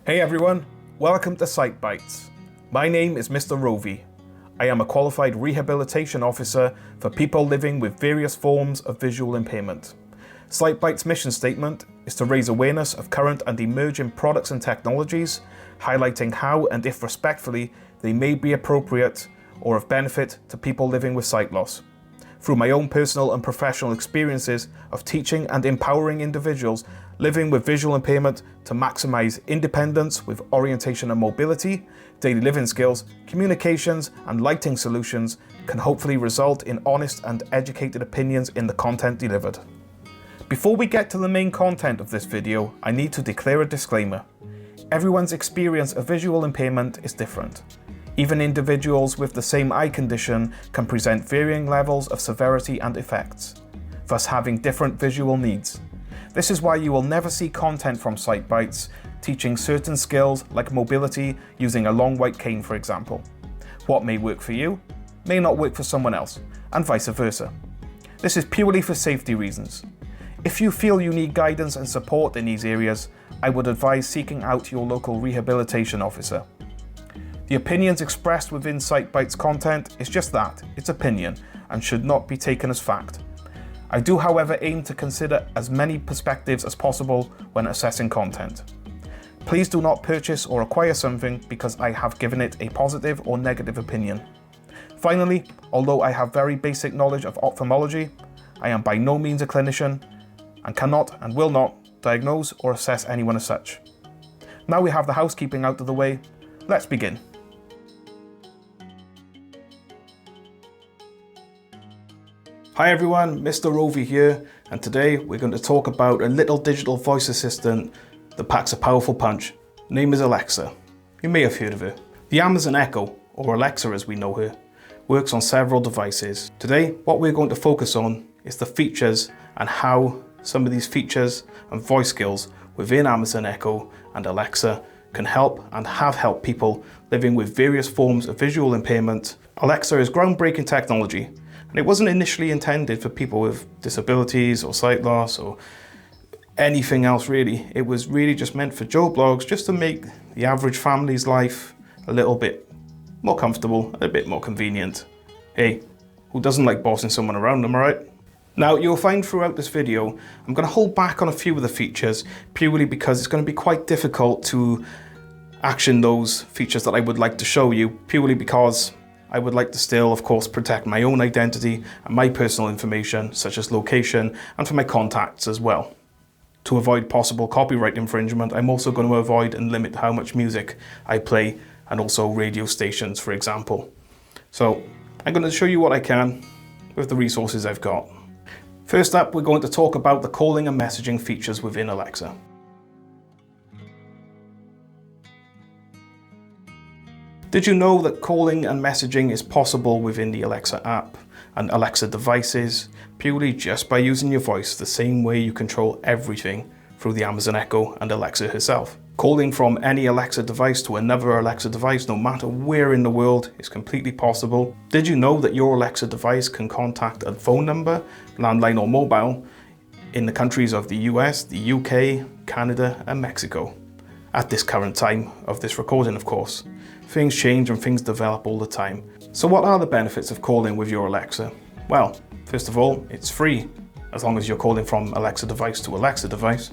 Hey everyone, welcome to Sight Bites. My name is Mr. Rovey. I am a qualified rehabilitation officer for people living with various forms of visual impairment. Sight Bites' mission statement is to raise awareness of current and emerging products and technologies, highlighting how and if respectfully they may be appropriate or of benefit to people living with sight loss. Through my own personal and professional experiences of teaching and empowering individuals living with visual impairment to maximize independence with orientation and mobility, daily living skills, communications, and lighting solutions can hopefully result in honest and educated opinions in the content delivered. Before we get to the main content of this video, I need to declare a disclaimer. Everyone's experience of visual impairment is different. Even individuals with the same eye condition can present varying levels of severity and effects, thus having different visual needs. This is why you will never see content from Sight Bites teaching certain skills like mobility using a long white cane, for example. What may work for you may not work for someone else, and vice versa. This is purely for safety reasons. If you feel you need guidance and support in these areas, I would advise seeking out your local rehabilitation officer. The opinions expressed within Sight Bites content is just that, it's opinion, and should not be taken as fact. I do, however, aim to consider as many perspectives as possible when assessing content. Please do not purchase or acquire something because I have given it a positive or negative opinion. Finally, although I have very basic knowledge of ophthalmology, I am by no means a clinician and cannot and will not diagnose or assess anyone as such. Now we have the housekeeping out of the way, let's begin. Hi everyone, Mr. Rovey here, and today we're going to talk about a little digital voice assistant that packs a powerful punch. Her name is Alexa. You may have heard of her. The Amazon Echo, or Alexa as we know her, works on several devices. Today, what we're going to focus on is the features and how some of these features and voice skills within Amazon Echo and Alexa can help and have helped people living with various forms of visual impairment. Alexa is groundbreaking technology. And it wasn't initially intended for people with disabilities or sight loss or anything else really. It was really just meant for Joe Blogs, just to make the average family's life a little bit more comfortable, a bit more convenient. Hey, who doesn't like bossing someone around, am I right? Now you'll find throughout this video, I'm going to hold back on a few of the features purely because it's going to be quite difficult to action those features that I would like to show you, purely because I would like to still, of course, protect my own identity and my personal information, such as location, and for my contacts as well. To avoid possible copyright infringement, I'm also going to avoid and limit how much music I play, and also radio stations, for example. So I'm going to show you what I can with the resources I've got. First up, we're going to talk about the calling and messaging features within Alexa. Did you know that calling and messaging is possible within the Alexa app and Alexa devices purely just by using your voice, the same way you control everything through the Amazon Echo and Alexa herself? Calling from any Alexa device to another Alexa device, no matter where in the world, is completely possible. Did you know that your Alexa device can contact a phone number, landline or mobile, in the countries of the US, the UK, Canada and Mexico? At this current time of this recording, of course. Things change and things develop all the time. So what are the benefits of calling with your Alexa? Well, first of all, it's free, as long as you're calling from Alexa device to Alexa device,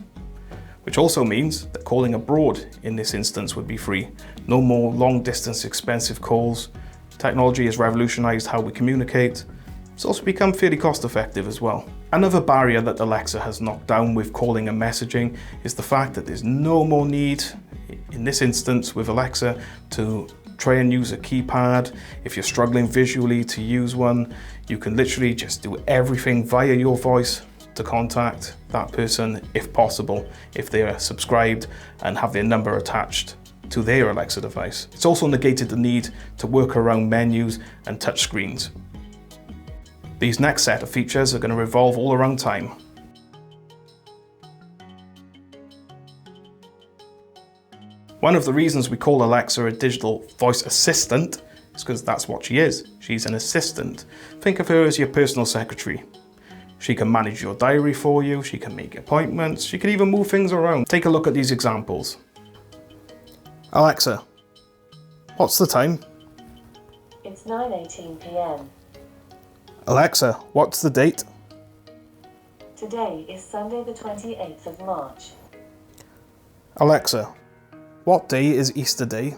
which also means that calling abroad in this instance would be free. No more long distance expensive calls. Technology has revolutionized how we communicate. It's also become fairly cost effective as well. Another barrier that Alexa has knocked down with calling and messaging is the fact that there's no more need, in this instance with Alexa, to try and use a keypad. If you're struggling visually to use one, you can literally just do everything via your voice to contact that person if possible, if they are subscribed and have their number attached to their Alexa device. It's also negated the need to work around menus and touch screens. These next set of features are going to revolve all around time. One of the reasons we call Alexa a digital voice assistant is because that's what she is. She's an assistant. Think of her as your personal secretary. She can manage your diary for you, she can make appointments, she can even move things around. Take a look at these examples. Alexa, what's the time? It's 9:18 p.m. Alexa, what's the date? Today is Sunday the 28th of March. Alexa, what day is Easter Day?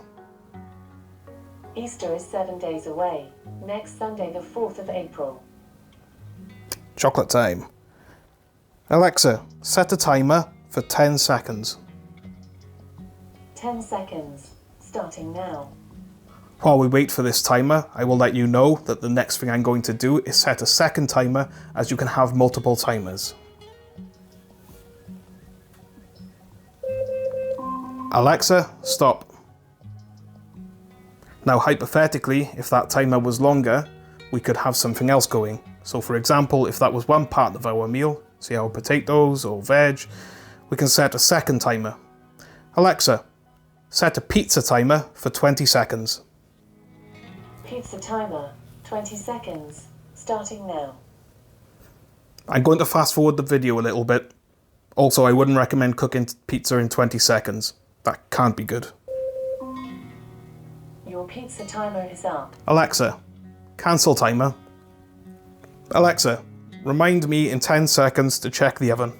Easter is 7 days away, next Sunday the 4th of April. Chocolate time. Alexa, set a timer for 10 seconds. 10 seconds, starting now. While we wait for this timer, I will let you know that the next thing I'm going to do is set a second timer, as you can have multiple timers. Alexa, stop. Now hypothetically, if that timer was longer, we could have something else going. So for example, if that was one part of our meal, say our potatoes or veg, we can set a second timer. Alexa, set a pizza timer for 20 seconds. Pizza timer, 20 seconds, starting now. I'm going to fast forward the video a little bit. Also, I wouldn't recommend cooking pizza in 20 seconds. That can't be good. Your pizza timer is up. Alexa, cancel timer. Alexa, remind me in 10 seconds to check the oven.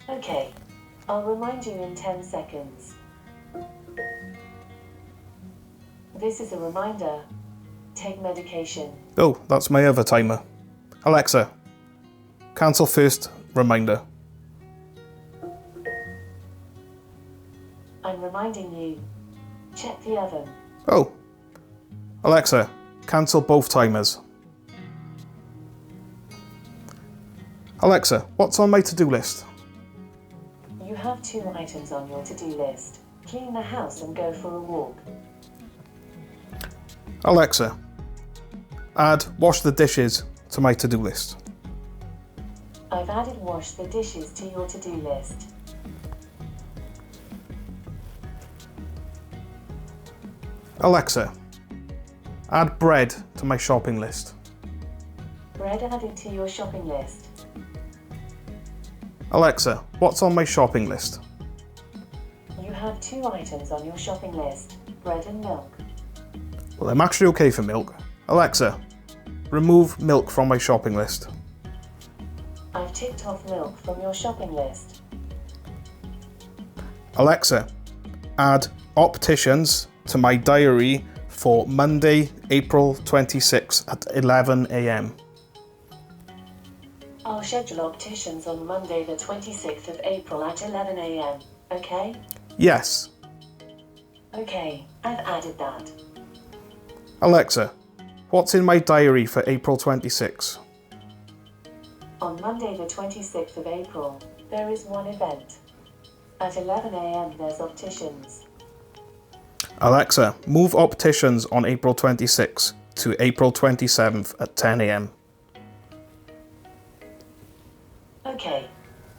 Okay, I'll remind you in 10 seconds. This is a reminder. Take medication. Oh, that's my other timer. Alexa, cancel first, reminder. I'm reminding you. Check the oven. Oh. Alexa, cancel both timers. Alexa, what's on my to-do list? You have 2 items on your to-do list. Clean the house and go for a walk. Alexa, add wash the dishes to my to-do list. I've added wash the dishes to your to-do list. Alexa, add bread to my shopping list. Bread added to your shopping list. Alexa, what's on my shopping list? You have 2 items on your shopping list. Bread and milk. Well, I'm actually okay for milk. Alexa, remove milk from my shopping list. I've ticked off milk from your shopping list. Alexa, add opticians to my diary for Monday, April 26th at 11 a.m. I'll schedule opticians on Monday the 26th of April at 11 a.m. Okay? Yes. Okay, I've added that. Alexa, what's in my diary for April 26th? On Monday the 26th of April, there is one event. At 11 a.m. there's opticians. Alexa, move opticians on April 26th to April 27th at 10 a.m. Okay,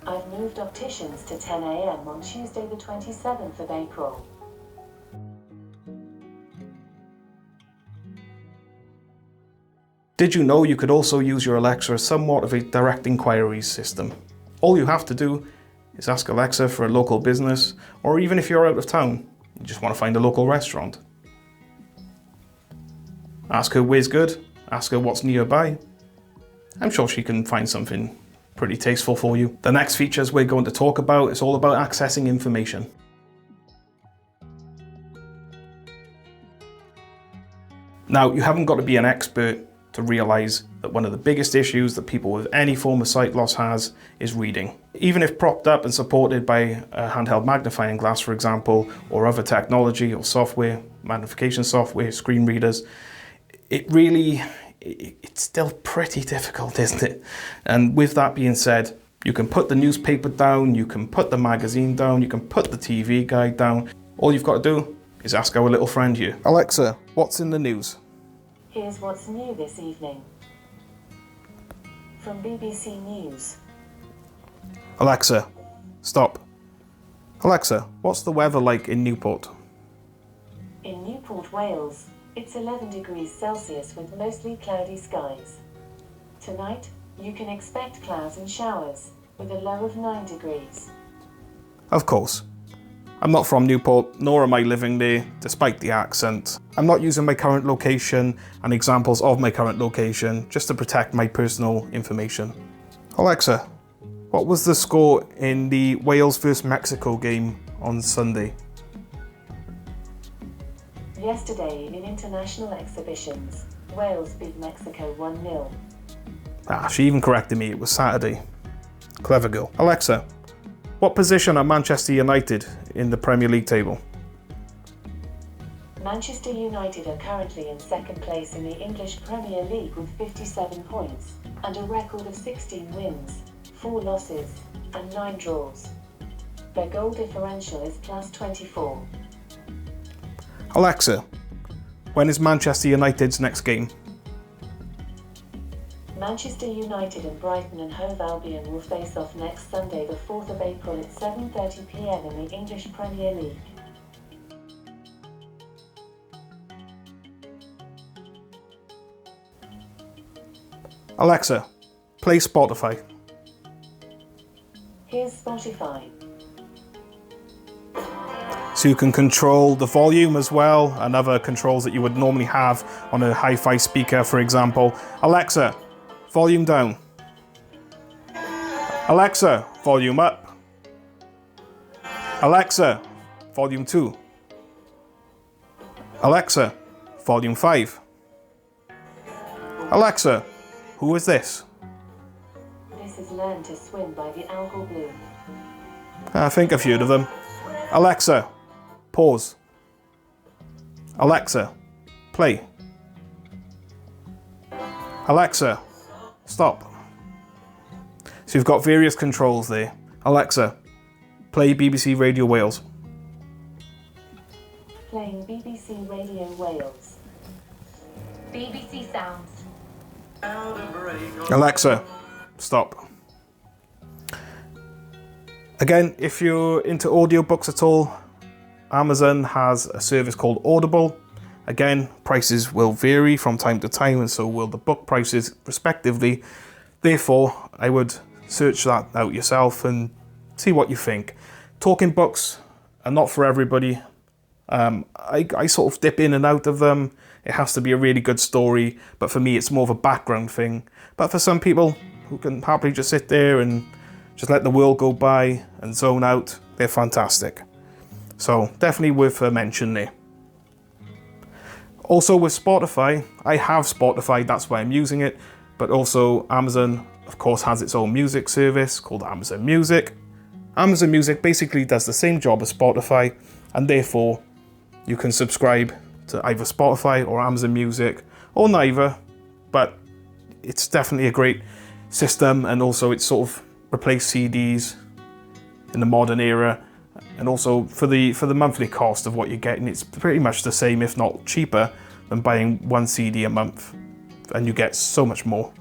I've moved opticians to 10 a.m. on Tuesday the 27th of April. Did you know you could also use your Alexa as somewhat of a direct inquiries system? All you have to do is ask Alexa for a local business, or even if you're out of town, you just want to find a local restaurant. Ask her where's good, ask her what's nearby. I'm sure she can find something pretty tasteful for you. The next features we're going to talk about is all about accessing information. Now, you haven't got to be an expert to realise that one of the biggest issues that people with any form of sight loss has is reading. Even if propped up and supported by a handheld magnifying glass, for example, or other technology or software, magnification software, screen readers, it's still pretty difficult, isn't it? And with that being said, you can put the newspaper down, you can put the magazine down, you can put the TV guide down. All you've got to do is ask our little friend here. Alexa, what's in the news? Here's what's new this evening. From BBC News. Alexa, stop. Alexa, what's the weather like in Newport? In Newport, Wales, it's 11 degrees Celsius with mostly cloudy skies. Tonight, you can expect clouds and showers, with a low of 9 degrees. Of course. I'm not from Newport, nor am I living there, despite the accent. I'm not using my current location and examples of my current location just to protect my personal information. Alexa, what was the score in the Wales vs Mexico game on Sunday? Yesterday in international exhibitions, Wales beat Mexico 1-0. She even corrected me, it was Saturday. Clever girl. Alexa, what position are Manchester United in the Premier League table? Manchester United are currently in second place in the English Premier League with 57 points, and a record of 16 wins, 4 losses, and 9 draws. Their goal differential is plus 24. Alexa, when is Manchester United's next game? Manchester United and Brighton and Hove Albion will face off next Sunday the 4th of April at 7:30 p.m. in the English Premier League. Alexa, play Spotify. Here's Spotify. So you can control the volume as well and other controls that you would normally have on a hi-fi speaker, for example. Alexa, volume down. Alexa, volume up. Alexa, volume 2. Alexa, volume 5. Alexa, who is this? This is Learn to Swim by the Algal Bloom. I think I've heard of them. Alexa, pause. Alexa, play. Alexa, stop. So you've got various controls there. Alexa, play BBC Radio Wales. Playing BBC Radio Wales. BBC Sounds. Alexa, stop. Again, if you're into audiobooks at all, Amazon has a service called Audible. Again, prices will vary from time to time, and so will the book prices respectively. Therefore, I would search that out yourself and see what you think. Talking books are not for everybody. I sort of dip in and out of them. It has to be a really good story, but for me it's more of a background thing. But for some people who can happily just sit there and just let the world go by and zone out, they're fantastic. So definitely worth a mention there. Also with Spotify, I have Spotify, that's why I'm using it, but also Amazon, of course, has its own music service called Amazon Music. Amazon Music basically does the same job as Spotify, and therefore you can subscribe to either Spotify or Amazon Music, or neither, but it's definitely a great system, and also it's sort of replaced CDs in the modern era. And also for the monthly cost of what you're getting, it's pretty much the same, if not cheaper, than buying one CD a month. And you get so much more,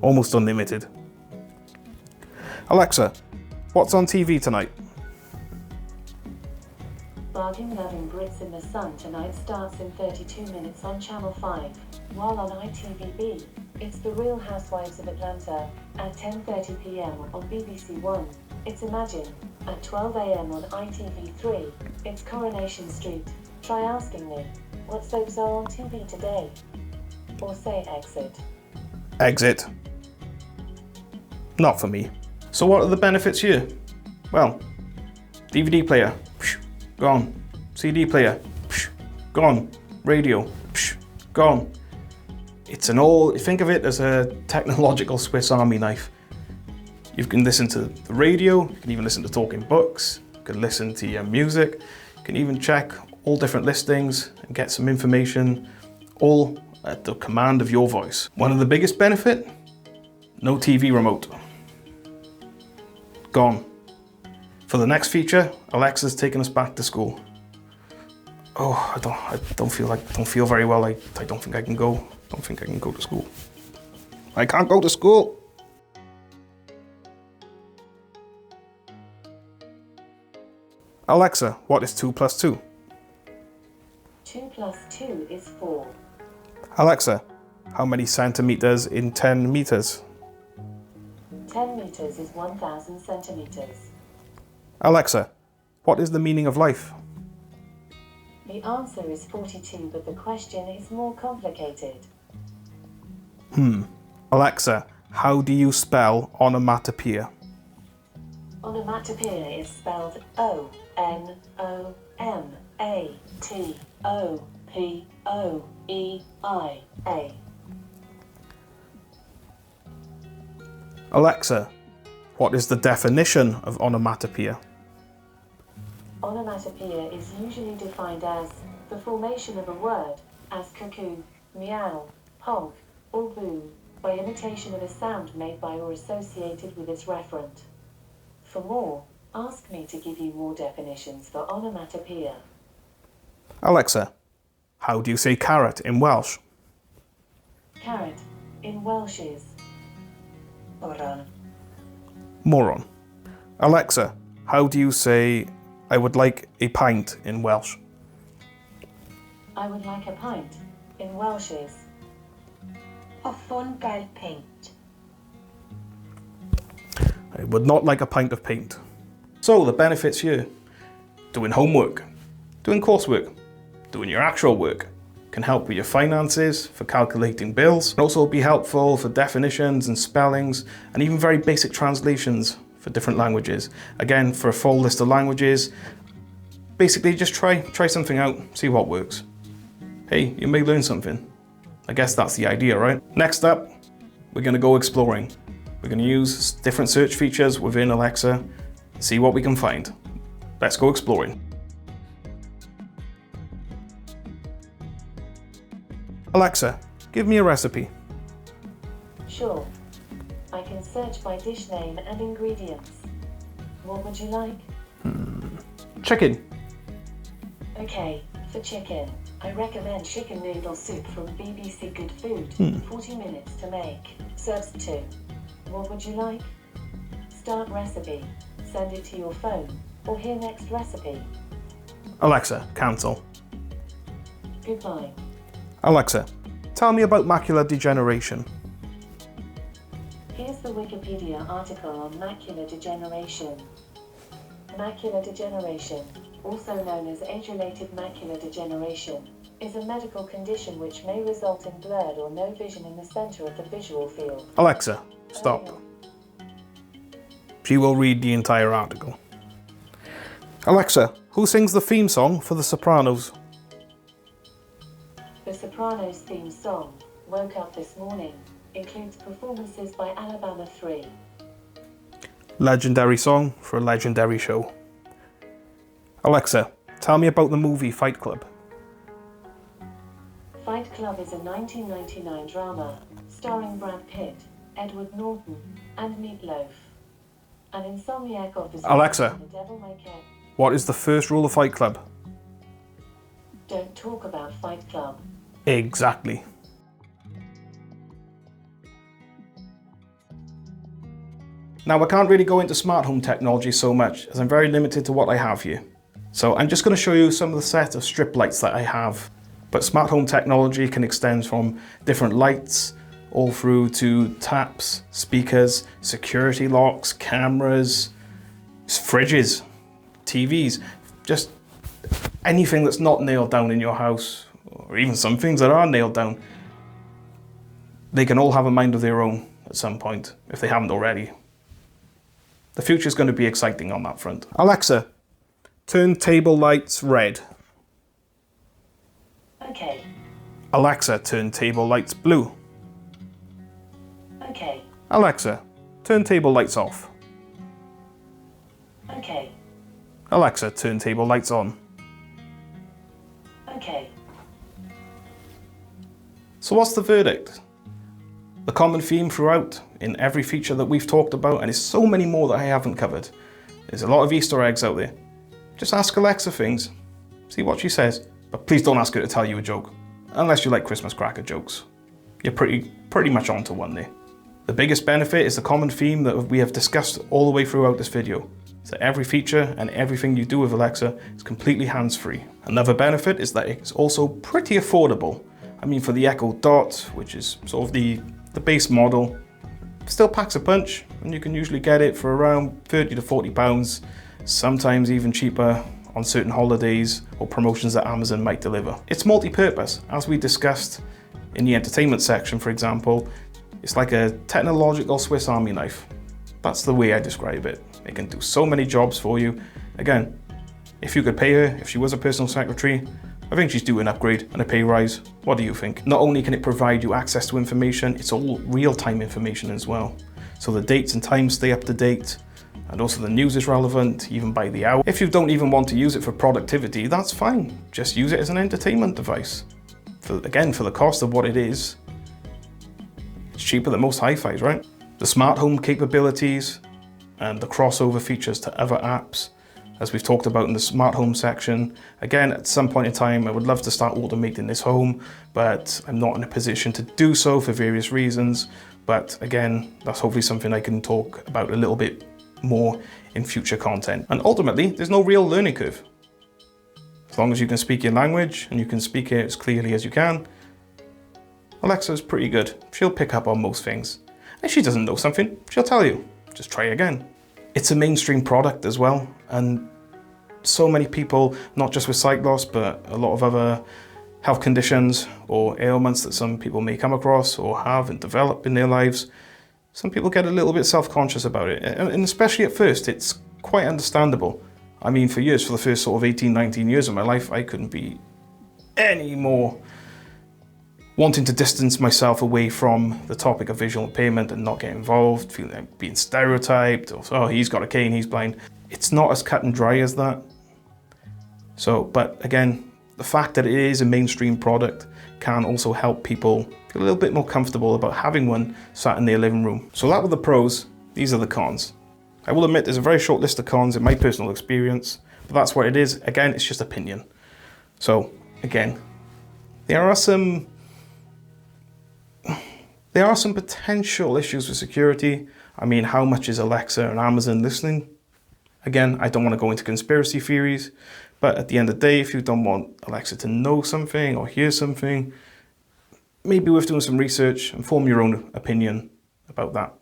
almost unlimited. Alexa, what's on TV tonight? Bargain-loving Brits in the Sun tonight starts in 32 minutes on Channel 5, while on ITVB, it's The Real Housewives of Atlanta at 10:30 p.m. on BBC One. It's Imagine at 12 a.m. on ITV3. It's Coronation Street. Try asking me, what soaps are on TV today? Or say Exit. Exit. Not for me. So what are the benefits here? Well, DVD player, gone. CD player, gone. Radio, gone. It's an all, think of it as a technological Swiss Army knife. You can listen to the radio, you can even listen to talking books, you can listen to your music, you can even check all different listings and get some information, all at the command of your voice. One of the biggest benefit, no TV remote. Gone. For the next feature, Alexa's taking us back to school. Oh, I don't feel very well. I don't think I can go. I don't think I can go to school. I can't go to school. Alexa, what is 2 plus 2? 2 plus 2 is 4. Alexa, how many centimeters in 10 meters? 10 meters is 1,000 centimeters. Alexa, what is the meaning of life? The answer is 42, but the question is more complicated. Alexa, how do you spell onomatopoeia? Onomatopoeia is spelled O-N-O-M-A-T-O-P-O-E-I-A. Alexa, what is the definition of onomatopoeia? Onomatopoeia is usually defined as the formation of a word, as cuckoo, meow, honk, or boo, by imitation of a sound made by or associated with its referent. For more, ask me to give you more definitions for onomatopoeia. Alexa, how do you say carrot in Welsh? Carrot in Welsh is moron. Moron. Alexa, how do you say I would like a pint in Welsh? I would like a pint in Welsh is Hoffwn gael peint. I would not like a pint of paint. So the benefits here: doing homework, doing coursework, doing your actual work, can help with your finances, for calculating bills, can also be helpful for definitions and spellings, and even very basic translations for different languages. Again, for a full list of languages, basically just try something out, see what works. Hey, you may learn something. I guess that's the idea, right? Next up, we're gonna go exploring. We're gonna use different search features within Alexa, see what we can find. Let's go exploring. Alexa, give me a recipe. sure. I can search by dish name and ingredients. What would you like? Chicken. Okay, for chicken, I recommend chicken noodle soup from BBC Good Food. 40 minutes to make. Serves 2. What would you like? Start recipe. Send it to your phone. Or hear next recipe. Alexa, cancel. Goodbye. Alexa, tell me about macular degeneration. Here's the Wikipedia article on macular degeneration. Macular degeneration, also known as age-related macular degeneration, is a medical condition which may result in blurred or no vision in the center of the visual field. Alexa, stop. She will read the entire article. Alexa, who sings the theme song for The Sopranos? The Sopranos theme song, Woke Up This Morning, includes performances by Alabama 3. Legendary song for a legendary show. Alexa, tell me about the movie Fight Club. Fight Club is a 1999 drama starring Brad Pitt, Edward Norton, and Meat Loaf. An insomniac offers Alexa, the devil may care. what is the first rule of Fight Club? Don't talk about Fight Club. Exactly. Now I can't really go into smart home technology so much as I'm very limited to what I have here. So I'm just going to show you some of the set of strip lights that I have. But smart home technology can extend from different lights all through to taps, speakers, security locks, cameras, fridges, TVs, just anything that's not nailed down in your house, or even some things that are nailed down. They can all have a mind of their own at some point, if they haven't already. The future is going to be exciting on that front. Alexa, turn table lights red. Okay, Alexa, turn table lights blue. okay, Alexa, turn table lights off. okay, Alexa, turn table lights on. okay. So what's the verdict? The common theme throughout in every feature that we've talked about, and there's so many more that I haven't covered. There's a lot of Easter eggs out there. Just ask Alexa things, see what she says, but please don't ask her to tell you a joke, unless you like Christmas cracker jokes. You're pretty much onto one there. The biggest benefit is the common theme that we have discussed all the way throughout this video. So every feature and everything you do with Alexa is completely hands-free. Another benefit is that it's also pretty affordable. I mean, for the Echo Dot, which is sort of the base model, still packs a punch, and you can usually get it for around £30 to £40. sometimes even cheaper on certain holidays or promotions that Amazon might deliver. It's multi-purpose, as we discussed in the entertainment section, for example. It's like a technological Swiss Army knife. That's the way I describe it. It can do so many jobs for you. Again, if you could pay her, if she was a personal secretary, I think she's due an upgrade and a pay rise. What do you think? Not only can it provide you access to information, it's all real-time information as well. So the dates and times stay up to date, and also the news is relevant, even by the hour. If you don't even want to use it for productivity, that's fine. Just use it as an entertainment device. Again, for the cost of what it is, it's cheaper than most hi-fis, right? The smart home capabilities and the crossover features to other apps, as we've talked about in the smart home section. Again, at some point in time, I would love to start automating this home, but I'm not in a position to do so for various reasons. But again, that's hopefully something I can talk about a little bit more in future content. And ultimately, there's no real learning curve. As long as you can speak your language and you can speak it as clearly as you can, Alexa's pretty good. She'll pick up on most things. If she doesn't know something, she'll tell you. Just try again. It's a mainstream product as well, and so many people, not just with sight loss, but a lot of other health conditions or ailments that some people may come across or have and develop in their lives, some people get a little bit self-conscious about it, and especially at first, it's quite understandable. I mean, for years, for the first sort of 18, 19 years of my life, I couldn't be any more wanting to distance myself away from the topic of visual impairment and not get involved, feeling like being stereotyped, or, oh, he's got a cane, he's blind. It's not as cut and dry as that. So, but again, the fact that it is a mainstream product can also help people feel a little bit more comfortable about having one sat in their living room. So that were the pros, these are the cons. I will admit there's a very short list of cons in my personal experience, but that's what it is. Again, it's just opinion. So again, there are some potential issues with security. I mean, how much is Alexa and Amazon listening? Again, I don't want to go into conspiracy theories, but at the end of the day, if you don't want Alexa to know something or hear something, maybe worth doing some research and form your own opinion about that.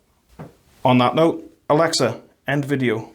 On that note, Alexa, end video.